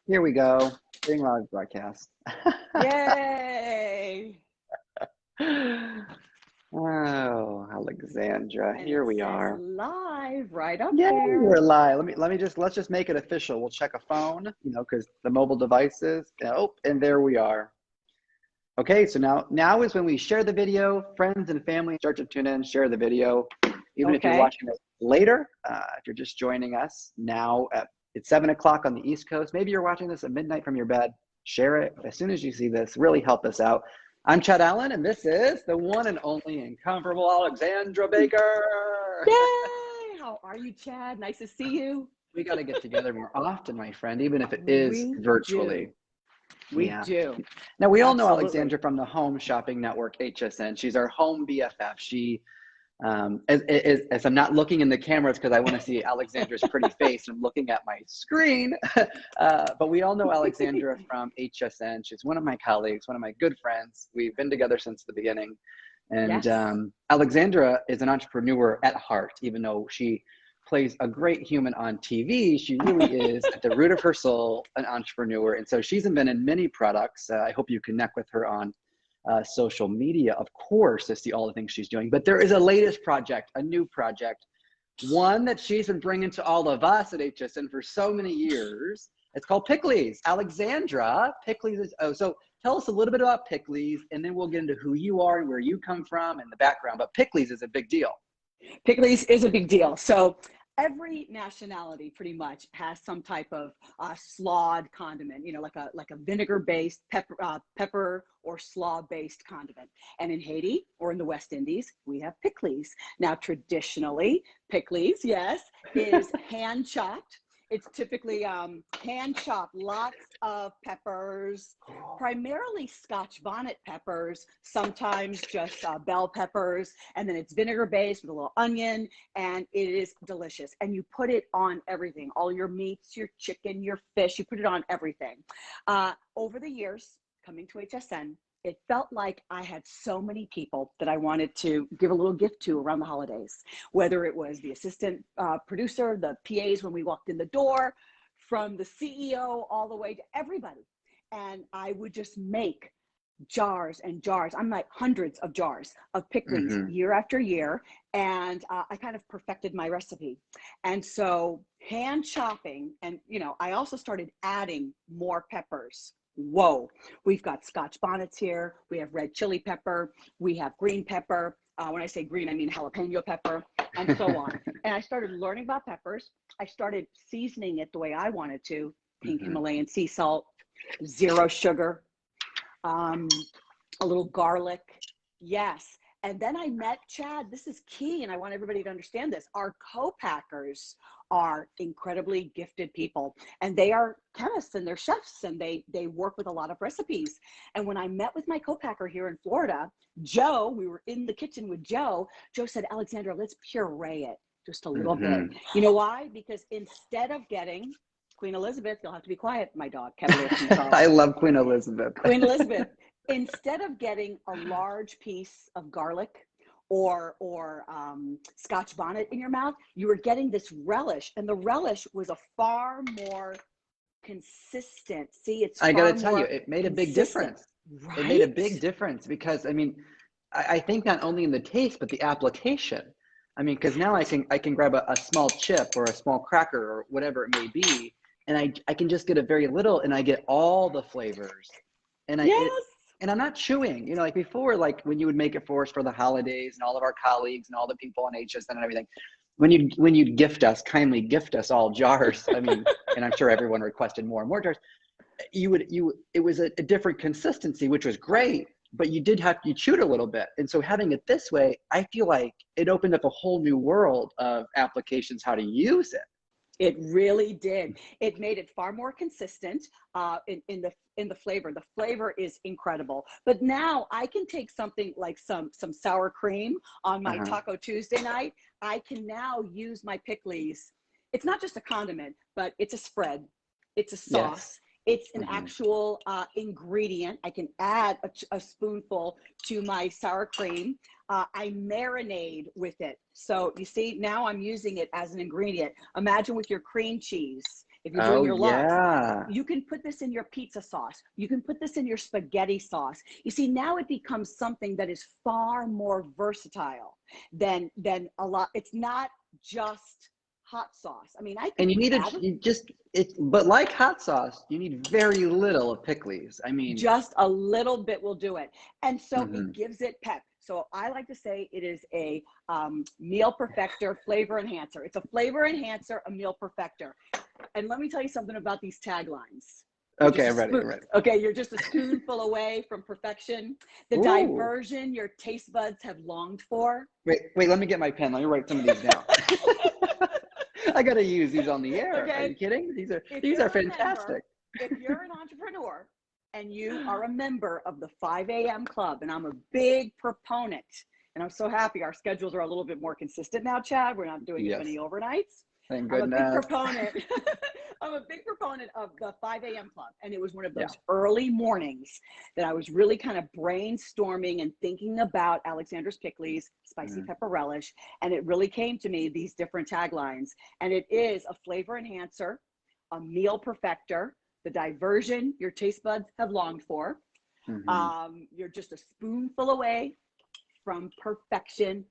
Here we go. Being live broadcast. Yay! Oh, Alexandra, And here it we says are. live right up Yeah, we're there. live. Let's just make it official. We'll check a phone, because the mobile devices. Oh, and there we are. Okay, so now is when we share the video. Friends and family start to tune in, share the video. Even if you're Okay. watching it later, if you're just joining us now it's 7 o'clock on the East Coast. Maybe you're watching this at midnight from your bed. Share it as soon as you see this. Really help us out. I'm Chad Allen, and this is the one and only incomparable Alexandra Baker. Yay! How are you, Chad? Nice to see you. We got to get together more often, my friend, even if it is We virtually. do. We Yeah. do. Now, we all know Absolutely. Alexandra from the Home Shopping Network, HSN. She's our home BFF. As I'm not looking in the cameras because I want to see Alexandra's pretty face. I'm looking at my screen. But we all know Alexandra from HSN. She's one of my colleagues, one of my good friends. We've been together since the beginning. And Yes. Alexandra is an entrepreneur at heart, even though she plays a great human on TV. She really is, at the root of her soul, an entrepreneur. And so she's invented many products. I hope you connect with her on social media, of course, to see all the things she's doing. But there is a latest project, a new project, one that she's been bringing to all of us at HSN for so many years. It's called Pikliz. Alexandra, Pikliz is, so tell us a little bit about Pikliz, and then we'll get into who you are and where you come from and the background. But Pikliz is a big deal. Pikliz is a big deal. So every nationality pretty much has some type of slawed condiment, like a vinegar-based pepper or slaw-based condiment. And in Haiti or in the West Indies, we have Pikliz. Now, traditionally, Pikliz, yes, is hand chopped. It's typically hand chopped, lots of peppers, primarily Scotch bonnet peppers, sometimes just bell peppers, and then it's vinegar based with a little onion, and it is delicious. And you put it on everything, all your meats, your chicken, your fish, you put it on everything. Over the years, coming to HSN, it felt like I had so many people that I wanted to give a little gift to around the holidays, whether it was the assistant producer, the PAs when we walked in the door, from the CEO all the way to everybody. And I would just make jars and jars. I'm like hundreds of jars of Pikliz year after year. And I kind of perfected my recipe. And so hand chopping, and I also started adding more peppers. Whoa, we've got Scotch bonnets here. We have red chili pepper. We have green pepper. When I say green, I mean jalapeno pepper, and so on. And I started learning about peppers. I started seasoning it the way I wanted to: pink Himalayan sea salt, zero sugar, a little garlic. Yes. And then I met Chad. This is key, and I want everybody to understand this. Our co-packers are incredibly gifted people, and they are chemists and they're chefs, and they work with a lot of recipes. And when I met with my co-packer here in Florida, Joe, we were in the kitchen with Joe. Joe said, Alexandra, let's puree it just a little bit. You know why? Because instead of getting Queen Elizabeth, you'll have to be quiet, my dog, Cavalier King Charles. I love Queen Elizabeth. Queen Elizabeth. Instead of getting a large piece of garlic or Scotch bonnet in your mouth, you were getting this relish, and the relish was a far more consistent. See, it's I far got to tell you, more it made a big consistent, difference. right? It made a big difference because, I think not only in the taste, but the application. Because now I can grab a small chip or a small cracker or whatever it may be, and I can just get a very little, and I get all the flavors. And Yes. and I'm not chewing, like before, like when you would make it for us for the holidays and all of our colleagues and all the people on HSN and everything, when you'd kindly gift us all jars, and I'm sure everyone requested more and more jars, it was a different consistency, which was great, but you chewed a little bit. And so having it this way, I feel like it opened up a whole new world of applications, how to use it. It really did. It made it far more consistent in the flavor. The flavor is incredible. But now I can take something like some sour cream on my Taco Tuesday night. I can now use my Pikliz. It's not just a condiment, but it's a spread. It's a sauce. Yes. It's an actual ingredient. I can add a spoonful to my sour cream. I marinate with it. So you see, now I'm using it as an ingredient. Imagine with your cream cheese. If you're doing your loves, yeah. you can put this in your pizza sauce. You can put this in your spaghetti sauce. You see, now it becomes something that is far more versatile than a lot. It's not just hot sauce. I mean, I And think but like hot sauce, you need very little of Pikliz. I mean, just a little bit will do it. And so mhm. it gives it pep. So I like to say it is a meal perfecter, flavor enhancer. It's a flavor enhancer, a meal perfecter. And let me tell you something about these taglines. Okay, I'm ready. I'm ready. Okay, you're just a spoonful away from perfection. The Ooh. diversion your taste buds have longed for. Wait, let me get my pen. Let me write some of these down. I got to use these on the air. Okay. Are you kidding? These are fantastic. If you're an entrepreneur and you are a member of the 5 a.m. club, and I'm a big proponent, and I'm so happy our schedules are a little bit more consistent now, Chad. We're not doing as many overnights. Thank goodness. I'm a big proponent. I'm a big proponent of the 5 a.m. club. And it was one of those early mornings that I was really kind of brainstorming and thinking about Alexandra's Pikliz, spicy pepper relish. And it really came to me, these different taglines. And it is a flavor enhancer, a meal perfecter, the diversion your taste buds have longed for. You're just a spoonful away from perfection.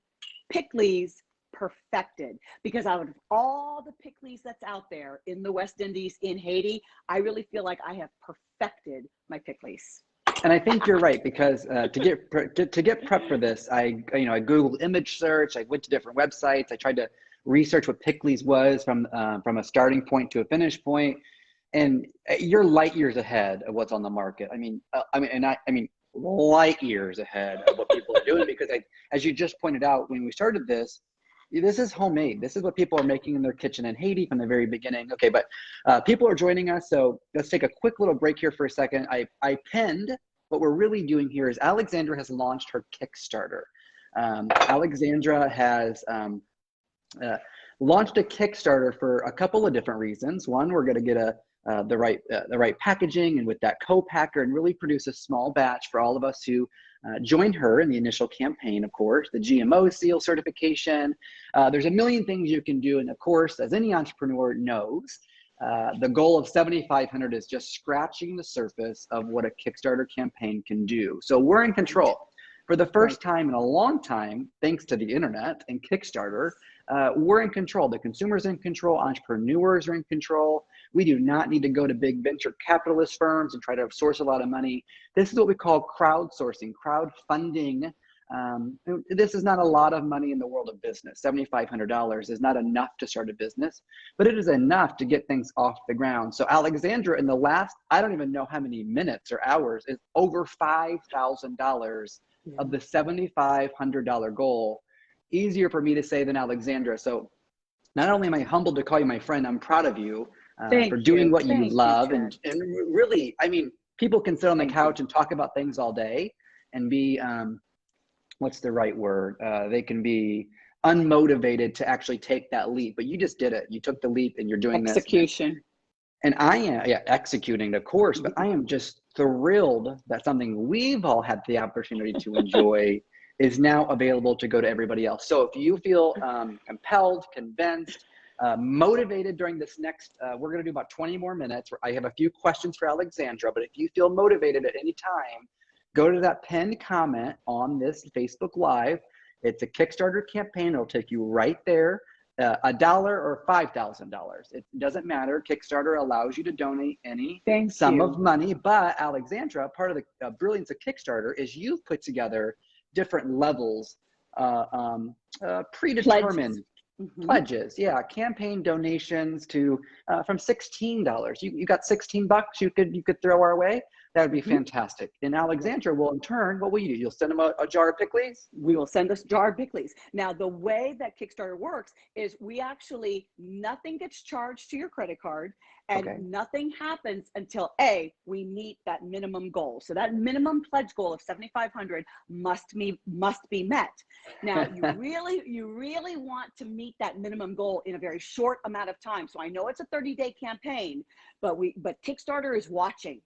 Pikliz perfected, because out of all the Pikliz that's out there in the West Indies, in Haiti, I really feel like I have perfected my Pikliz. And I think you're right, because to get prepped for this, I Googled image search. I went to different websites. I tried to research what Pikliz was from a starting point to a finish point, and you're light years ahead of what's on the market. I mean, light years ahead of what people are doing, because as you just pointed out when we started this is homemade. This is what people are making in their kitchen in Haiti from the very beginning. Okay, but people are joining us, so let's take a quick little break here for a second. I pinned, what we're really doing here is Alexandra has launched her Kickstarter. Alexandra has launched a Kickstarter for a couple of different reasons. One, we're going to get the right packaging, and with that co-packer, and really produce a small batch for all of us who join her in the initial campaign. Of course, the GMO seal certification. There's a million things you can do, and of course, as any entrepreneur knows, the goal of 7,500 is just scratching the surface of what a Kickstarter campaign can do. So we're in control. For the first time in a long time, thanks to the internet and Kickstarter, we're in control. The consumer's in control. Entrepreneurs are in control. We do not need to go to big venture capitalist firms and try to source a lot of money. This is what we call crowdsourcing, crowdfunding. This is not a lot of money in the world of business. $7,500 is not enough to start a business, but it is enough to get things off the ground. So Alexandra, in the last, I don't even know how many minutes or hours, is over $5,000 of the $7,500 goal. Easier for me to say than Alexandra. So not only am I humbled to call you my friend, I'm proud of you for doing what you love. And really, I mean, people can sit on the couch and talk about things all day and be, what's the right word? They can be unmotivated to actually take that leap, but you just did it. You took the leap and you're doing execution. And I am executing, of course, but I am just thrilled that something we've all had the opportunity to enjoy is now available to go to everybody else. So if you feel compelled, convinced, motivated during this next, we're gonna do about 20 more minutes. I have a few questions for Alexandra, but if you feel motivated at any time, go to that pinned comment on this Facebook Live. It's a Kickstarter campaign. It'll take you right there. $1 or $5,000. It doesn't matter. Kickstarter allows you to donate any sum of money. But Alexandra, part of the brilliance of Kickstarter is you've put together different levels, predetermined pledges. Yeah, campaign donations to from $16. You got $16 you could throw our way. That would be fantastic. And Alexandra will, in turn, what will you do? You'll send them a jar of Pikliz? We will send us a jar of Pikliz. Now, the way that Kickstarter works is nothing gets charged to your credit card, and nothing happens until we meet that minimum goal. So that minimum pledge goal of 7,500 must be met. Now, you really want to meet that minimum goal in a very short amount of time. So I know it's a 30-day campaign, but Kickstarter is watching.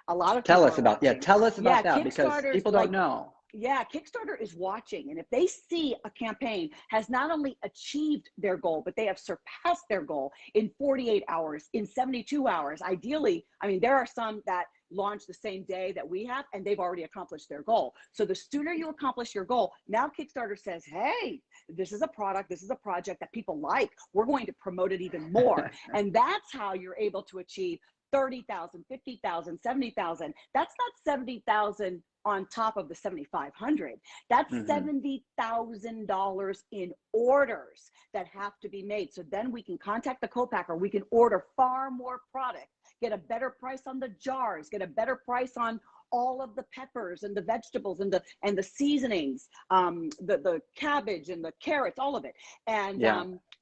A lot of tell us about that, because people don't know. Yeah, Kickstarter is watching. And if they see a campaign has not only achieved their goal, but they have surpassed their goal in 48 hours, in 72 hours, ideally, I mean, there are some that launch the same day that we have, and they've already accomplished their goal. So the sooner you accomplish your goal, now Kickstarter says, hey, this is a product, this is a project that people like. We're going to promote it even more. And that's how you're able to achieve 30,000, 50,000, 70,000. That's not 70,000 on top of the 7,500. That's $70,000 in orders that have to be made. So then we can contact the co-packer. We can order far more product, get a better price on the jars, get a better price on all of the peppers and the vegetables and the seasonings, the cabbage and the carrots, all of it. And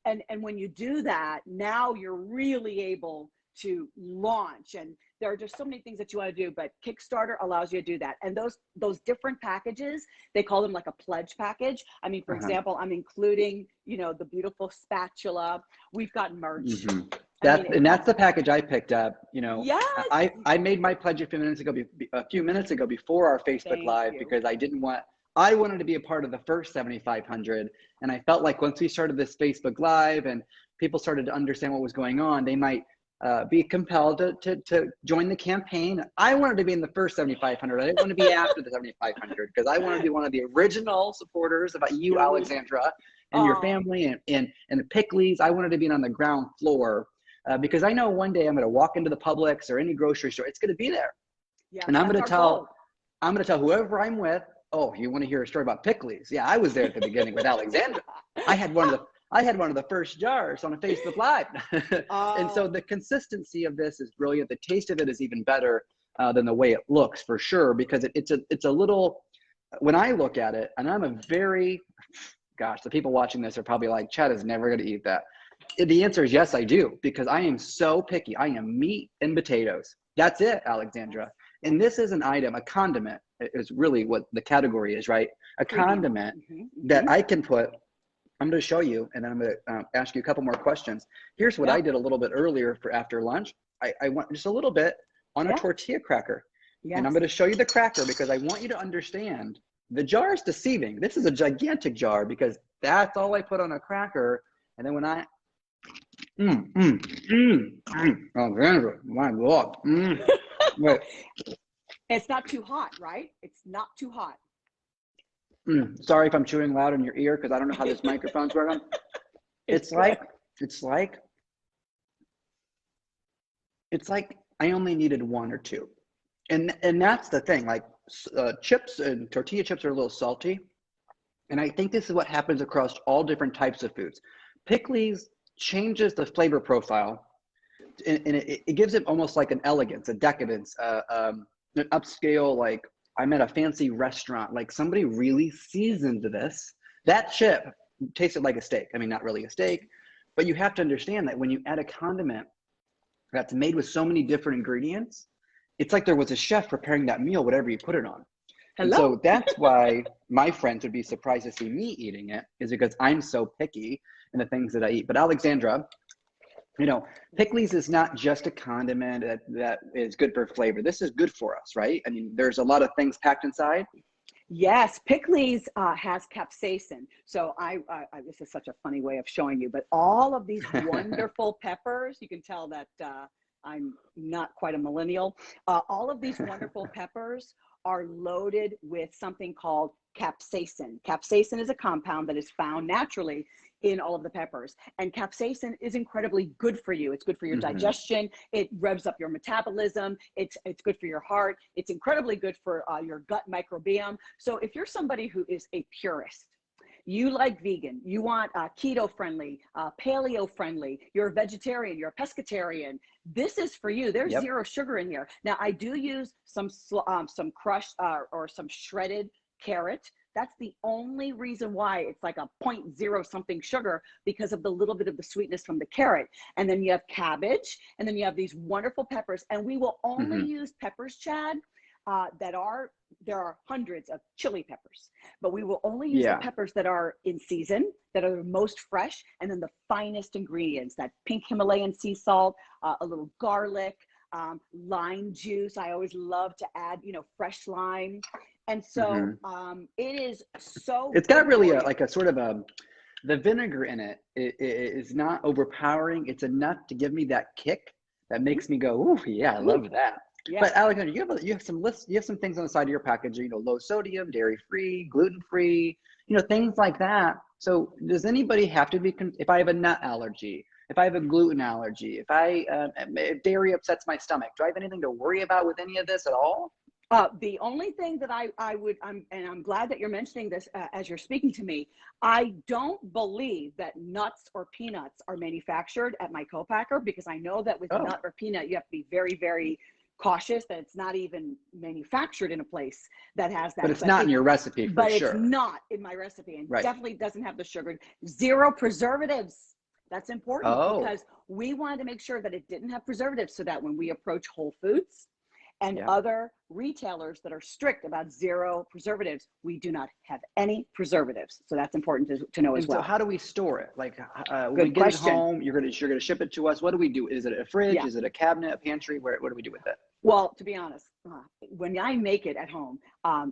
and when you do that, now you're really able to launch. And there are just so many things that you want to do, but Kickstarter allows you to do that. And those different packages, they call them like a pledge package. I mean, for example, I'm including, you know, the beautiful spatula. We've got merch. That's the package I picked up. You know, yes. I made my pledge a few minutes ago before our Facebook Live, because I wanted to be a part of the first 7,500. And I felt like once we started this Facebook Live and people started to understand what was going on, they might be compelled to join the campaign. I wanted to be in the first 7,500. I didn't want to be after the 7,500, because I wanted to be one of the original supporters about you, Alexandra, and your family and the Pikliz. I wanted to be on the ground floor because I know one day I'm going to walk into the Publix or any grocery store. It's going to be there, and I'm going to tell whoever I'm with, oh, you want to hear a story about Pikliz? Yeah, I was there at the beginning with Alexandra. I had one of the first jars on a Facebook Live. And so the consistency of this is brilliant. The taste of it is even better than the way it looks, for sure, because it's a little, when I look at it, and I'm a very, gosh, the people watching this are probably like, Chad is never going to eat that. The answer is yes, I do, because I am so picky. I am meat and potatoes. That's it, Alexandra. And this is an item, a condiment is really what the category is, right? A condiment that I can put. I'm going to show you, and then I'm going to ask you a couple more questions. Here's what I did a little bit earlier for after lunch. I went just a little bit on a tortilla cracker. And I'm going to show you the cracker because I want you to understand the jar is deceiving. This is a gigantic jar because that's all I put on a cracker. And then when I, Alexandra, my God. Wait. It's not too hot, right? It's not too hot. Sorry if I'm chewing loud in your ear because I don't know how this microphone's working. It's like I only needed one or two, and that's the thing. Like chips and tortilla chips are a little salty, and I think this is what happens across all different types of foods. Pikliz changes the flavor profile, and it gives it almost like an elegance, a decadence, an upscale, like I'm at a fancy restaurant, like somebody really seasoned this. That chip tasted like a steak. I mean, not really a steak, but you have to understand that when you add a condiment that's made with so many different ingredients, it's like there was a chef preparing that meal, whatever you put it on. And so that's why my friends would be surprised to see me eating it, is because I'm so picky in the things that I eat. But Alexandra, you know, Pikliz is not just a condiment that is good for flavor. This is good for us, right? I mean, there's a lot of things packed inside. Yes, Pikliz has capsaicin. So this is such a funny way of showing you, but all of these wonderful peppers, you can tell that I'm not quite a millennial. All of these wonderful peppers are loaded with something called capsaicin. Capsaicin is a compound that is found naturally in all of the peppers. And capsaicin is incredibly good for you. It's good for your digestion. It revs up your metabolism. It's good for your heart. It's incredibly good for your gut microbiome. So if you're somebody who is a purist, you like vegan, you want keto friendly, paleo friendly, you're a vegetarian, you're a pescatarian, this is for you. There's zero sugar in here. Now I do use some crushed or some shredded carrot. That's the only reason why it's like a 0.0 something sugar, because of the little bit of the sweetness from the carrot. And then you have cabbage, and then you have these wonderful peppers. And we will only use peppers, Chad, there are hundreds of chili peppers, but we will only use the peppers that are in season, that are the most fresh, and then the finest ingredients, that pink Himalayan sea salt, a little garlic, lime juice. I always love to add, fresh lime. And so it is so It's got good really for you. like a sort of the vinegar in it is not overpowering. It's enough to give me that kick that makes me go, ooh, yeah, I love that. Yeah. But Alexandra, you have some lists, you have some things on the side of your package, you know, low sodium, dairy free, gluten free, you know, things like that. So does anybody have to be, if I have a nut allergy, if I have a gluten allergy, if dairy upsets my stomach, do I have anything to worry about with any of this at all? The only thing that I'm glad that you're mentioning this as you're speaking to me. I don't believe that nuts or peanuts are manufactured at my co-packer, because I know that with nut or peanut, you have to be very, very cautious that it's not even manufactured in a place that has that. But it's not in your recipe for sure. But it's not in my recipe, and definitely doesn't have the sugar. 0 preservatives. That's important because we wanted to make sure that it didn't have preservatives, so that when we approach Whole Foods and other retailers that are strict about 0 preservatives, we do not have any preservatives. So that's important to know as well. So how do we store it? Like when we get it home, you're gonna ship it to us. What do we do? Is it a fridge? Is it a cabinet, a pantry? What do we do with it? Well, to be honest, when I make it at home,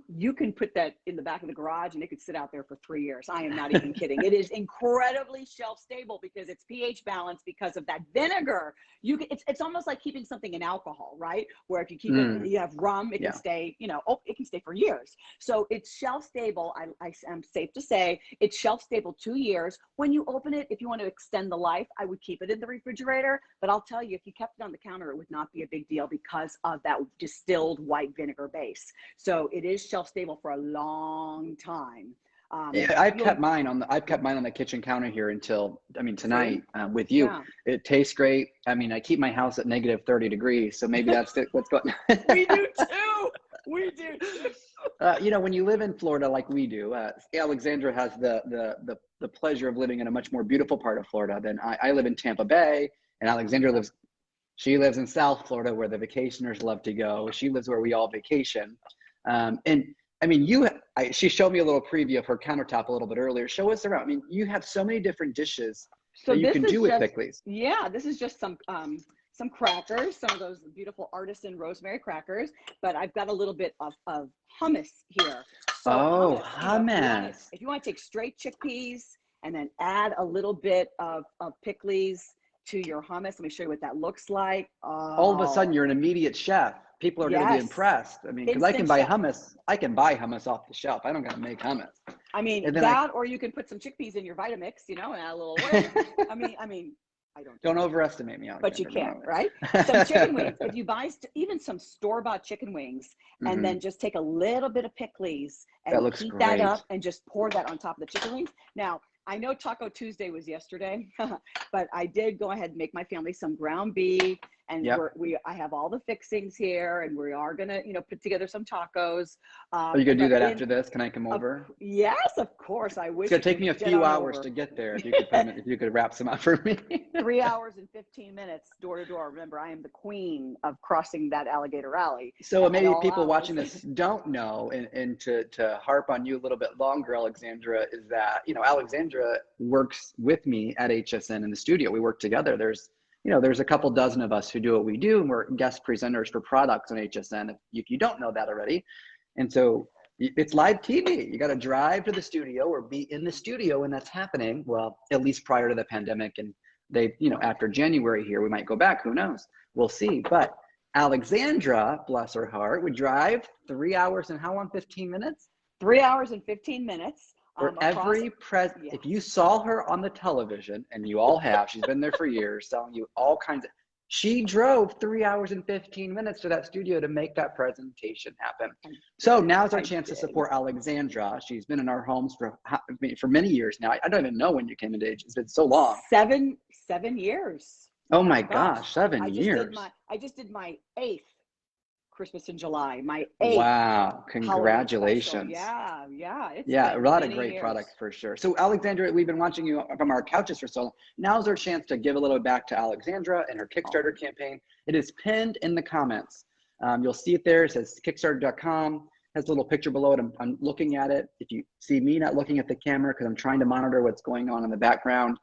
you can put that in the back of the garage and it could sit out there for 3 years. I am not even kidding. It is incredibly shelf stable because it's pH balanced because of that vinegar. It's almost like keeping something in alcohol, right? Where if you keep it, you have rum, it can stay, you know, it can stay for years. So it's shelf stable. I am safe to say it's shelf stable 2 years. When you open it, if you want to extend the life, I would keep it in the refrigerator. But I'll tell you, if you kept it on the counter, it would not be a big deal because of that distilled white vinegar base. So it is shelf stable for a long time. I've kept mine on the kitchen counter here until, I mean, tonight with you. It tastes great. I mean, I keep my house at -30 degrees, so maybe that's what's going on. We do too. We do too. You know, when you live in Florida like we do, Alexandra has the pleasure of living in a much more beautiful part of Florida than I live in Tampa Bay, and Alexandra lives in South Florida, where the vacationers love to go. She lives where we all vacation. And I mean, she showed me a little preview of her countertop a little bit earlier. Show us around. I mean, you have so many different dishes that you can do with Pikliz. Yeah, this is just some crackers, some of those beautiful artisan rosemary crackers, but I've got a little bit of hummus here. So hummus. If you want to take straight chickpeas and then add a little bit of Pikliz to your hummus, let me show you what that looks like. All of a sudden, you're an immediate chef. People are going to be impressed. I mean, because I can buy hummus off the shelf. I don't got to make hummus. I mean, or you can put some chickpeas in your Vitamix, you know, and add a little oil. I mean, I don't overestimate me, Alexandra, but you can, right? Some chicken wings. If you buy even some store-bought chicken wings, and then just take a little bit of Pikliz and heat that up and just pour that on top of the chicken wings. Now, I know Taco Tuesday was yesterday, but I did go ahead and make my family some ground beef, and I have all the fixings here, and we are gonna, you know, put together some tacos. Are you gonna do that after this? Can I come over? Yes, of course. I wish. It's gonna take me a few hours to get there. If you could wrap some up for me. 3 hours and 15 minutes door to door. Remember, I am the queen of crossing that alligator alley. So maybe people watching this don't know, and to harp on you a little bit longer, Alexandra, is that, you know, Alexandra works with me at HSN in the studio. We work together. There's a couple dozen of us who do what we do, and we're guest presenters for products on HSN, if you don't know that already. And so it's live TV. You got to drive to the studio or be in the studio when that's happening. Well, at least prior to the pandemic, and they, you know, after January here, we might go back, who knows? We'll see. But Alexandra, bless her heart, would drive 3 hours and how long? 15 minutes? 3 hours and 15 minutes. For every if you saw her on the television, and you all have, she's been there for years, telling you all kinds of, she drove 3 hours and 15 minutes to that studio to make that presentation happen. So now's our chance to support Alexandra. She's been in our homes for many years now. I don't even know when you came into age. It's been so long. 7 years. Oh my gosh, 7 years. I just did my 8th Christmas in July, my 8th. Wow, congratulations. Yeah. A lot of great products for sure. So Alexandra, we've been watching you from our couches for so long. Now's our chance to give a little back to Alexandra and her Kickstarter campaign. It is pinned in the comments. You'll see it there. It says Kickstarter.com. Has a little picture below it. I'm looking at it. If you see me not looking at the camera because I'm trying to monitor what's going on in the background,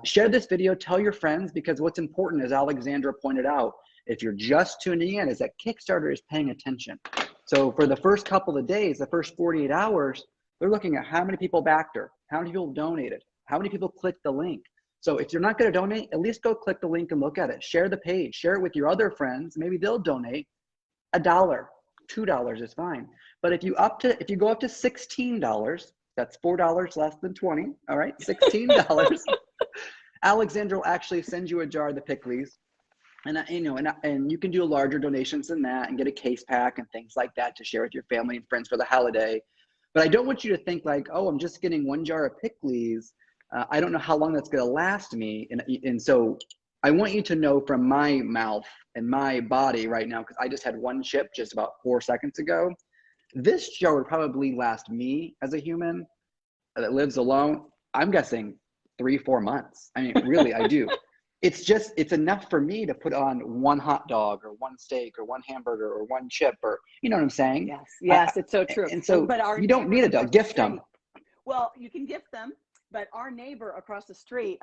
share this video, tell your friends, because what's important, as Alexandra pointed out, if you're just tuning in, is that Kickstarter is paying attention. So for the first couple of days, the first 48 hours, they're looking at how many people backed her, how many people donated, how many people clicked the link. So if you're not going to donate, at least go click the link and look at it. Share the page, share it with your other friends. Maybe they'll donate $1, $2 is fine. But if you go up to $16, that's $4 less than 20. All right, $16. Alexandra will actually send you a jar of the Pikliz. And you can do larger donations than that and get a case pack and things like that to share with your family and friends for the holiday. But I don't want you to think like, oh, I'm just getting one jar of Pikliz. I don't know how long that's going to last me. And so I want you to know from my mouth and my body right now, because I just had one chip just about 4 seconds ago, this jar would probably last me as a human that lives alone. I'm guessing 3-4 months. I mean, really, I do. It's enough for me to put on one hot dog or one steak or one hamburger or one chip, or, you know what I'm saying? Yes, it's so true. And so but you don't need a gift them. Well, you can gift them, but our neighbor across the street,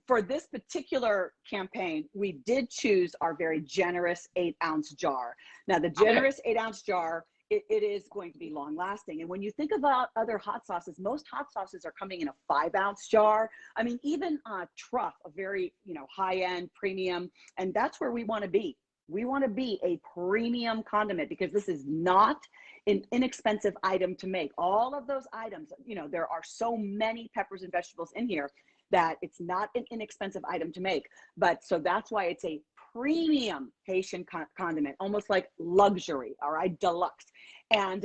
for this particular campaign, we did choose our very generous 8-ounce jar. Now, the generous 8-ounce jar, it is going to be long lasting. And when you think about other hot sauces, most hot sauces are coming in a 5-ounce jar. I mean, even Truff, a very, high end premium, and that's where we want to be. We want to be a premium condiment because this is not an inexpensive item to make. All of those items, there are so many peppers and vegetables in here that it's not an inexpensive item to make. But so that's why it's a premium Haitian condiment, almost like luxury, all right, deluxe. And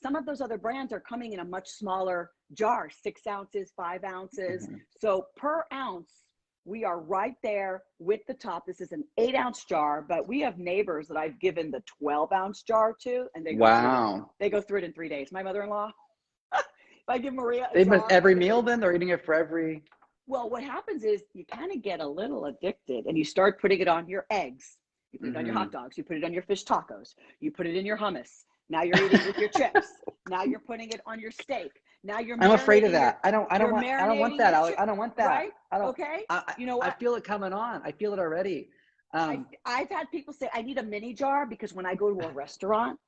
some of those other brands are coming in a much smaller jar, 6 ounces, 5 ounces. So per ounce, we are right there with the top. This is an 8-ounce jar, but we have neighbors that I've given the 12-ounce jar to, and they go through it in 3 days. My mother-in-law, if I give Maria a jar, every meal, then they're eating it for every. Well, what happens is you kind of get a little addicted and you start putting it on your eggs. You put it on your hot dogs. You put it on your fish tacos. You put it in your hummus. Now you're eating it with your chips. Now you're putting it on your steak. Now you're. I'm afraid of that. I don't want that, Alex. I don't want that. Right? Okay. You know what? I feel it coming on. I feel it already. I've had people say, I need a mini jar because when I go to a restaurant,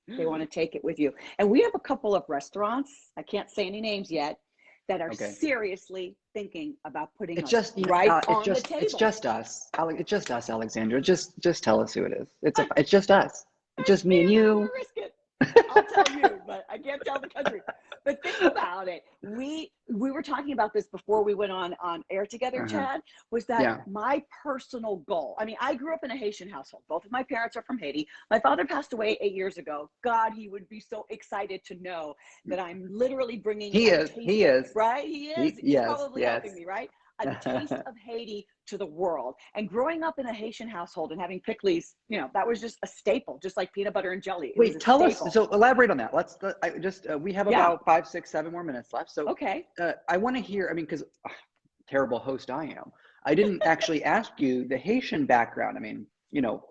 they want to take it with you. And we have a couple of restaurants, I can't say any names yet, that are seriously thinking about putting it on the table. It's just us. It's just us, Alexandra. Just tell us who it is. It's just us. It's just me and you. Risk it. I'll tell you, but I can't tell the country. But think about it. We were talking about this before we went on air together, Chad, was that my personal goal. I mean, I grew up in a Haitian household. Both of my parents are from Haiti. My father passed away 8 years ago. God, he would be so excited to know that I'm literally bringing He is. Right? He is. He's probably helping me, right? A taste of Haiti to the world. And growing up in a Haitian household and having Pikliz, that was just a staple, just like peanut butter and jelly. Wait, tell us. So elaborate on that. We have about 5, 6, 7 more minutes left. So I want to hear. I mean, because terrible host I am. I didn't actually ask you the Haitian background. I mean,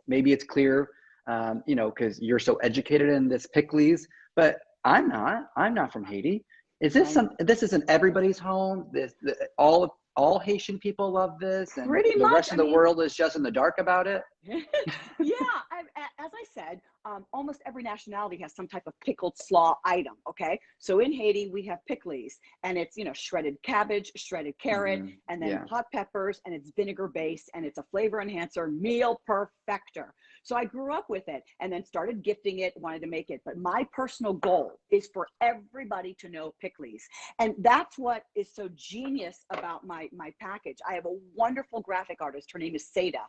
maybe it's clear, because you're so educated in this Pikliz, but I'm not. I'm not from Haiti. Is this this isn't everybody's home? All Haitian people love this, and the rest of the world is just in the dark about it? As I said, almost every nationality has some type of pickled slaw item, okay? So in Haiti, we have Pikliz, and it's, shredded cabbage, shredded carrot, and then hot peppers, and it's vinegar-based, and it's a flavor enhancer, meal perfecter. So I grew up with it and then started gifting it, wanted to make it. But my personal goal is for everybody to know Pikliz. And that's what is so genius about my package. I have a wonderful graphic artist. Her name is Seda.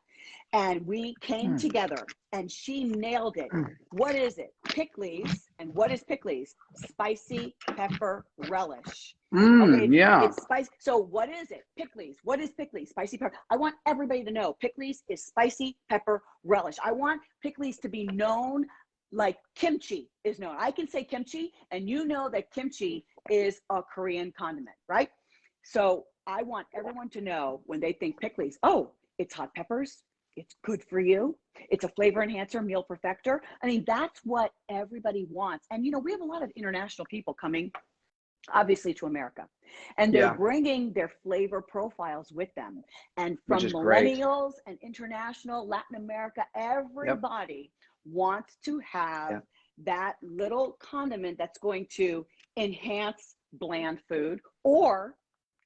And we came together and she nailed it. What is it? Pikliz. And what is Pikliz? Spicy pepper relish. It's spicy. So what is it? Pikliz. What is Pikliz? Spicy pepper. I want everybody to know Pikliz is spicy pepper relish. I want Pikliz to be known like kimchi is known. I can say kimchi, and you know that kimchi is a Korean condiment, right? So I want everyone to know when they think Pikliz, oh, it's hot peppers. It's good for you. It's a flavor enhancer, meal perfecter. I mean, that's what everybody wants. And, we have a lot of international people coming, obviously, to America. And they're bringing their flavor profiles with them. And from millennials and international, Latin America, everybody want to have that little condiment that's going to enhance bland food, or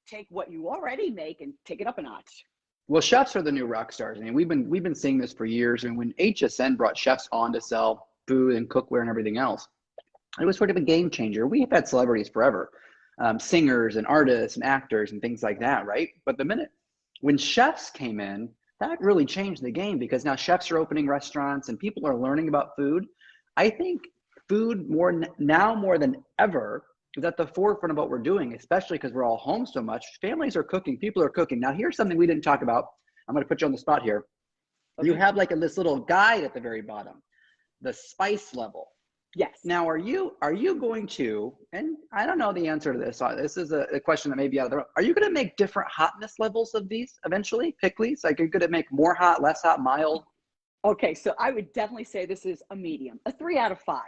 take what you already make and take it up a notch. Well, chefs are the new rock stars. I mean, we've been seeing this for years. And when HSN brought chefs on to sell food and cookware and everything else, it was sort of a game changer. We have had celebrities forever, singers and artists and actors and things like that, right? But the minute when chefs came in, that really changed the game, because now chefs are opening restaurants and people are learning about food. I think food now more than ever is at the forefront of what we're doing, especially because we're all home so much. Families are cooking, people are cooking. Now, here's something we didn't talk about. I'm going to put you on the spot here. Okay. You have like this little guide at the very bottom, the spice level. Yes. Now, are you going to, and I don't know the answer to this. This is a question that may be out of the room. Are you going to make different hotness levels of these eventually, Pikliz? Like, are you going to make more hot, less hot, mild? Okay, so I would definitely say this is a medium, a 3 out of 5.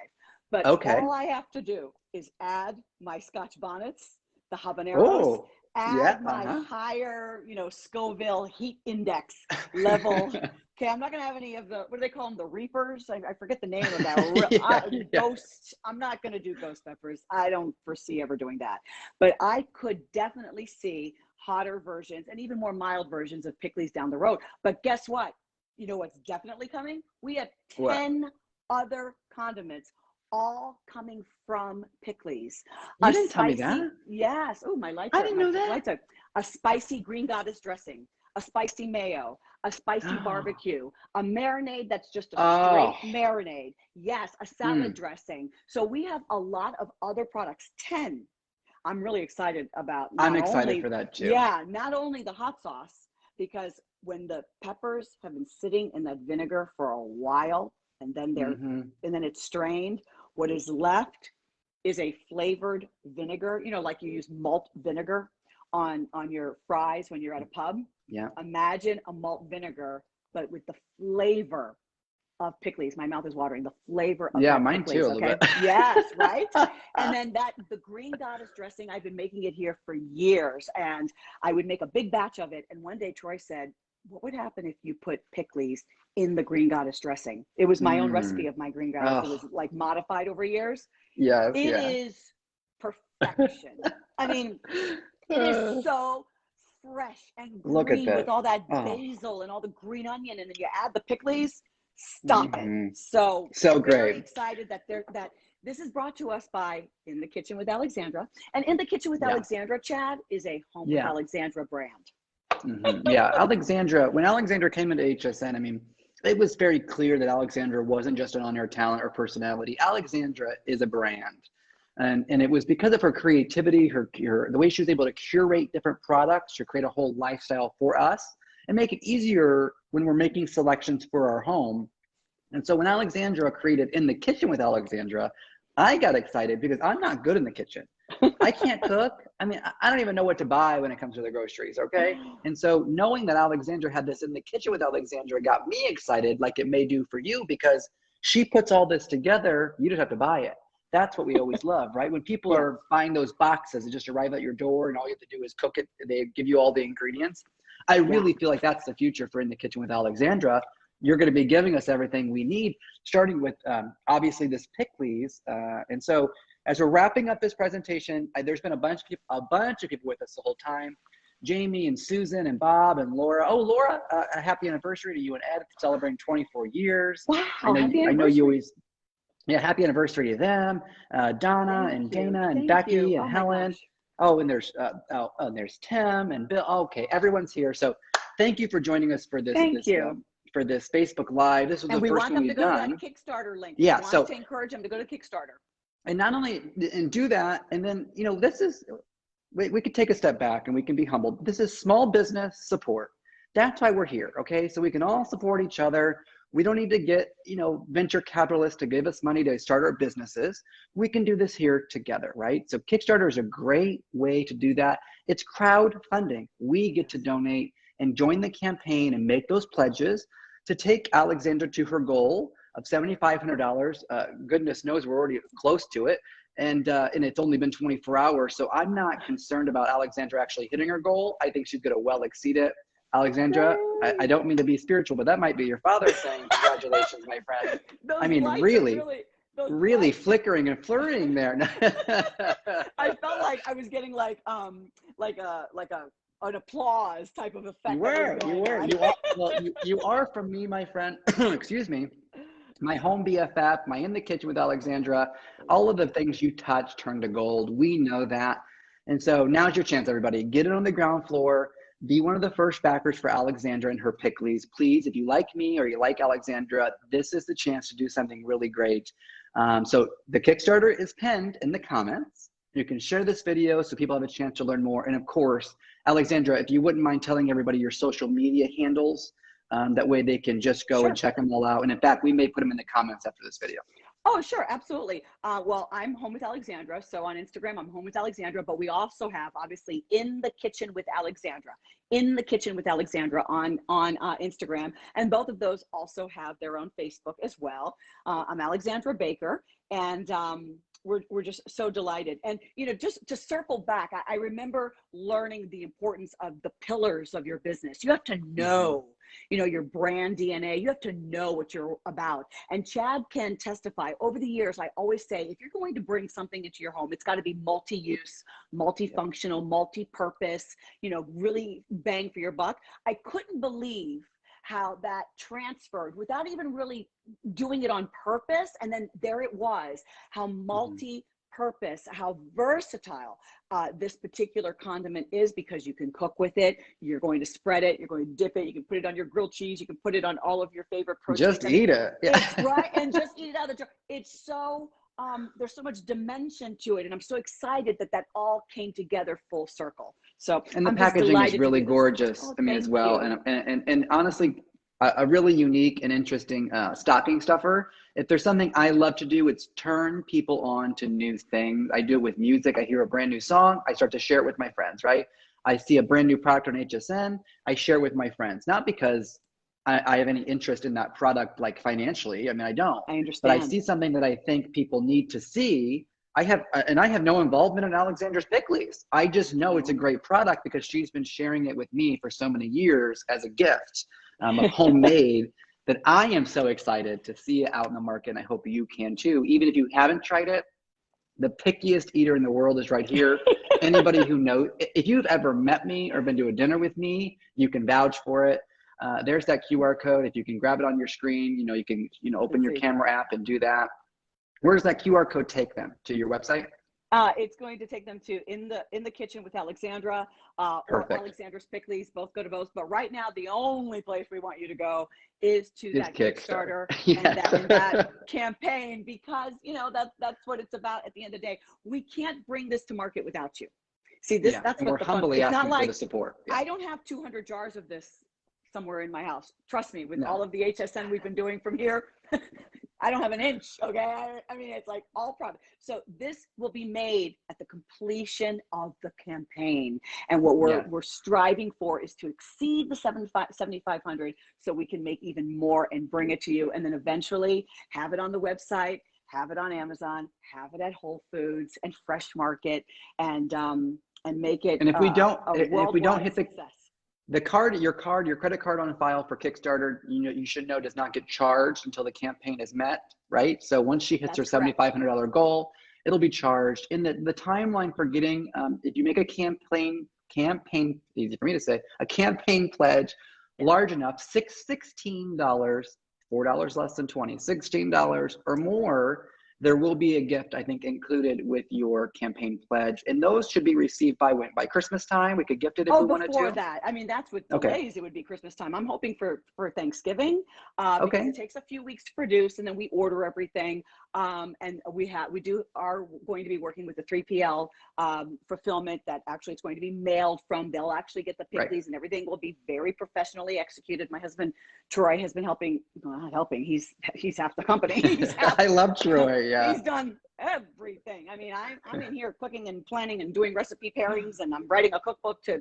But all I have to do is add my Scotch bonnets, the habaneros, add my higher, Scoville heat index level. Okay, I'm not going to have any of the, what do they call them? The Reapers? I forget the name of that. Ghosts. I'm not going to do ghost peppers. I don't foresee ever doing that. But I could definitely see hotter versions and even more mild versions of Pikliz down the road. But guess what? You know what's definitely coming? We have 10 other condiments, all coming from Pikliz. You didn't tell me that. Yes. Oh, my lights. I didn't know that. A spicy green goddess dressing, a spicy mayo, a spicy barbecue, a marinade that's just a straight marinade. Yes, a salad dressing. So we have a lot of other products. 10. I'm really excited about. I'm excited for that too. Yeah, not only the hot sauce, because when the peppers have been sitting in that vinegar for a while, and then and then it's strained, what is left is a flavored vinegar. Like you use malt vinegar on your fries when you're at a pub. Yeah. Imagine a malt vinegar, but with the flavor of Pikliz. My mouth is watering. The flavor of mine Pikliz, too. A little bit. Yes, right. And then the green goddess dressing, I've been making it here for years, and I would make a big batch of it. And one day Troy said, "What would happen if you put Pikliz in the green goddess dressing?" It was my own recipe of my green goddess. It was like modified over years. Yes, it is perfection. I mean, it is so fresh and green with all that basil and all the green onion, and then you add the Pikliz. Stop it. So great. Very excited that this is brought to us by In the Kitchen with Alexandra. And In the Kitchen with Alexandra, Chad, is a Home with Alexandra brand. Alexandra, when Alexandra came into HSN, I mean, it was very clear that Alexandra wasn't just an on-air talent or personality. Alexandra is a brand. And it was because of her creativity, the way she was able to curate different products to create a whole lifestyle for us and make it easier when we're making selections for our home. And so when Alexandra created In the Kitchen with Alexandra, I got excited because I'm not good in the kitchen. I can't cook. I mean, I don't even know what to buy when it comes to the groceries, okay? And so knowing that Alexandra had this In the Kitchen with Alexandra got me excited, like it may do for you, because she puts all this together. You just have to buy it. That's what we always love, right? When people are buying those boxes that just arrive at your door and all you have to do is cook it, they give you all the ingredients. I really feel like that's the future for In the Kitchen with Alexandra. You're going to be giving us everything we need, starting with obviously this Pikliz. And so as we're wrapping up this presentation, there's been a bunch of people with us the whole time. Jamie and Susan and Bob and Laura. Oh, Laura, a happy anniversary to you and Ed, celebrating 24 years. Wow, I know you always. Yeah, happy anniversary to them. Donna and Dana and Becky and Helen. Oh, and there's Tim and Bill. Okay, everyone's here. So thank you for joining us for this. For this Facebook Live. This was the first one we've done. And we want them to go to that Kickstarter link. Yeah, we want to encourage them to go to Kickstarter. And not only do that, and then this is we could take a step back and we can be humbled. This is small business support. That's why we're here. Okay, so we can all support each other. We don't need to get venture capitalists to give us money to start our businesses. We can do this here together, right? So Kickstarter is a great way to do that. It's crowdfunding. We get to donate and join the campaign and make those pledges to take Alexandra to her goal of $7,500. Goodness knows we're already close to it. And it's only been 24 hours. So I'm not concerned about Alexandra actually hitting her goal. I think she's going to well exceed it. Alexandra, I don't mean to be spiritual, but that might be your father saying congratulations, my friend. Those I mean, lights really, really lights. flickering and flirting there. I felt like I was getting like an applause type of effect. You are. Well, you are from me, my friend. Excuse me. My home BFF, my In the Kitchen with Alexandra, all of the things you touch turn to gold. We know that. And so now's your chance, everybody. Get it on the ground floor. Be one of the first backers for Alexandra and her Pikliz. Please, if you like me or you like Alexandra, this is the chance to do something really great. So the Kickstarter is pinned in the comments. You can share this video so people have a chance to learn more. And of course, Alexandra, if you wouldn't mind telling everybody your social media handles, that way they can just go and check them all out. And in fact, we may put them in the comments after this video. Oh, sure. Absolutely. Well, I'm Home with Alexandra. So on Instagram, I'm Home with Alexandra, but we also have obviously In the Kitchen with Alexandra, In the Kitchen with Alexandra on Instagram. And both of those also have their own Facebook as well. I'm Alexandra Baker, and we're just so delighted. And, you know, just to circle back, I remember learning the importance of the pillars of your business. You have to know, you know, your brand DNA. You have to know what you're about. And Chad can testify. Over the years, I always say, if you're going to bring something into your home, it's got to be multi-use, multifunctional, multi-purpose, you know, really bang for your buck. I couldn't believe how that transferred without even really doing it on purpose. And then there it was, how multi-purpose, how versatile this particular condiment is, because you can cook with it, you're going to spread it, you're going to dip it, you can put it on your grilled cheese, you can put it on all of your favorite proteins. Just eat it. It's right, and just eat it out of the jar. It's so, there's so much dimension to it, and I'm so excited that that all came together full circle. So, and the packaging is really gorgeous. I mean, as well, and honestly, a really unique and interesting stocking stuffer. If there's something I love to do, it's turn people on to new things. I do it with music. I hear a brand new song, I start to share it with my friends, right? I see a brand new product on HSN, I share it with my friends, not because I have any interest in that product, like financially. I mean, I don't. I understand. But I see something that I think people need to see. I have no involvement in Alexandra's Pikliz. I just know it's a great product because she's been sharing it with me for so many years as a gift of homemade, that I am so excited to see it out in the market. And I hope you can too. Even if you haven't tried it, the pickiest eater in the world is right here. Anybody who knows, if you've ever met me or been to a dinner with me, you can vouch for it. There's that QR code. If you can grab it on your screen, you know, you can, you know, open your camera app and do that. Where does that QR code take them? To your website? It's going to take them to In the Kitchen with Alexandra, or Alexandra's Pikliz. Both go to both. But right now, the only place we want you to go is to that Kickstarter and that campaign, because, you know, that's what it's about at the end of the day. We can't bring this to market without you. See, that's what we're humbly asking for the support. I don't have 200 jars of this somewhere in my house. Trust me, with all of the HSN we've been doing from here, I don't have an inch, okay? I mean, it's like all product. So this will be made at the completion of the campaign. And what we're striving for is to exceed the 7,500 so we can make even more and bring it to you. And then eventually have it on the website, have it on Amazon, have it at Whole Foods and Fresh Market, and make it and if we don't hit the success. Your credit card on file for Kickstarter, you should know, does not get charged until the campaign is met, right? So once she hits her $7,500 goal, it'll be charged. In the timeline for getting, if you make a campaign, easy for me to say, a campaign pledge large enough, $16, $4 less than 20, $16 or more, there will be a gift, I think, included with your campaign pledge. And those should be received by when? By Christmas time? We could gift it if we wanted to? Before that. I mean, that's with delays, it would be Christmas time. I'm hoping for Thanksgiving, because it takes a few weeks to produce, and then we order everything. And we are going to be working with the 3PL fulfillment that actually it's going to be mailed from. They'll actually get the Pikliz, and everything will be very professionally executed. My husband, Troy, has been helping, not helping, he's half the company. I love Troy. Yeah. He's done everything. I mean, I'm in here cooking and planning and doing recipe pairings, and I'm writing a cookbook to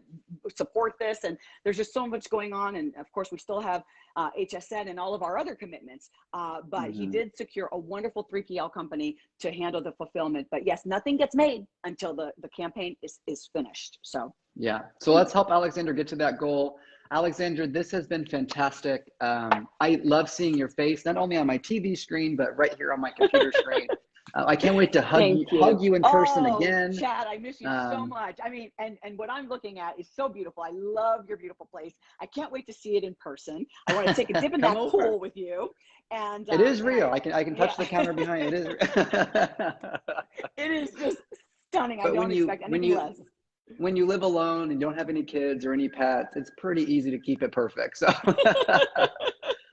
support this. And there's just so much going on. And of course, we still have HSN and all of our other commitments. But he did secure a wonderful 3PL company to handle the fulfillment. But yes, nothing gets made until the campaign is finished. So yeah. So let's help Alexandra get to that goal. Alexandra, this has been fantastic. I love seeing your face, not only on my TV screen, but right here on my computer screen. I can't wait to Thank hug you. you in person Oh, again. Chad, I miss you so Um, much. I mean, and what I'm looking at is so beautiful. I love your beautiful place. I can't wait to see it in person. I want to take a dip in come that over. pool with you. It is And real. I can yeah, touch the counter behind. It is. it is just stunning. I But don't expect anything less. when you live alone and don't have any kids or any pets, it's pretty easy to keep it perfect. So,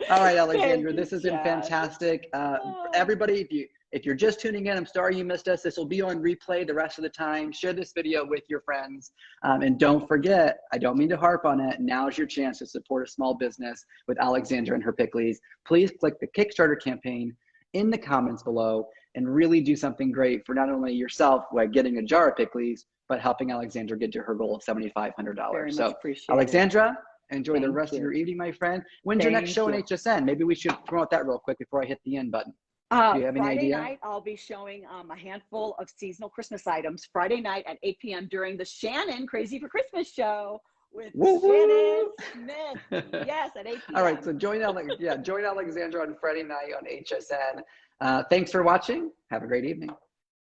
all right, Thank Alexandra, you, this has been Chad. fantastic. For Oh, everybody, if you're just tuning in, I'm sorry you missed us. This will be on replay the rest of the time. Share this video with your friends, and don't forget. I don't mean to harp on it. Now's your chance to support a small business with Alexandra and her Pikliz. Please click the Kickstarter campaign in the comments below and really do something great for not only yourself by getting a jar of Pikliz, but helping Alexandra get to her goal of $7,500. very much So, appreciated. Alexandra, enjoy the Thank rest of your you. evening, my friend. When's your next Thank show on you. HSN? Maybe we should promote that real quick before I hit the end button. Do you have any Friday idea? night, I'll be showing a handful of seasonal Christmas items Friday night at 8 p.m. during the Shannon Crazy for Christmas show with Shannon Smith. Yes, at 8 p.m. All right, so join Alexandra on Friday night on HSN. Thanks for watching. Have a great evening.